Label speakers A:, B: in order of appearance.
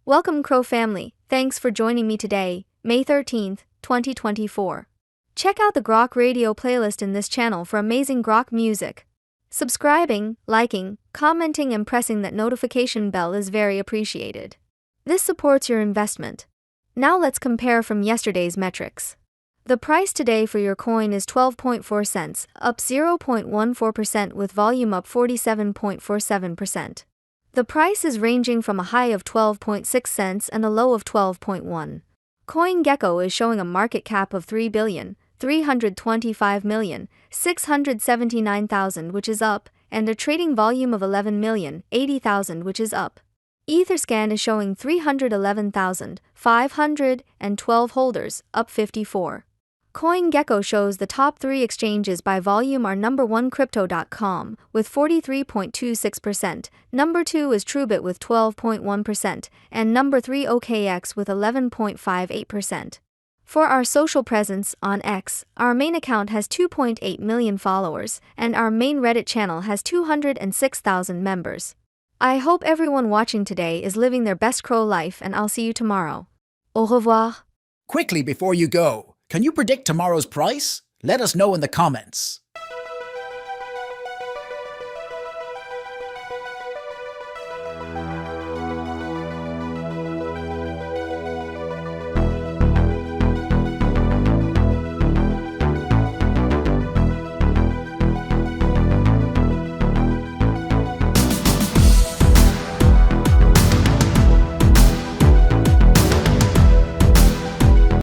A: Welcome, CRO family. Thanks for joining me today, May 13th, 2024. Check out the Grok radio playlist in this channel for amazing Grok music. Subscribing, liking, commenting, and pressing that notification bell is very appreciated. This supports your investment. Now let's compare from yesterday's metrics. The price today for your coin is 12.4 cents, up 0.14% with volume up 47.47%. The price is ranging from a high of 12.6 cents and a low of 12.1. CoinGecko is showing a market cap of 3,325,679,000, which is up, and a trading volume of 11,080,000, which is up. Etherscan is showing 311,512 holders, up 54. CoinGecko shows the top 3 exchanges by volume are number 1 Crypto.com with 43.26%, number 2 is Truebit with 12.1%, and number 3 OKX with 11.58%. For our social presence on X, our main account has 2.8 million followers, and our main Reddit channel has 206,000 members. I hope everyone watching today is living their best CRO life, and I'll see you tomorrow. Au revoir.
B: Quickly before you go, can you predict tomorrow's price? Let us know in the comments.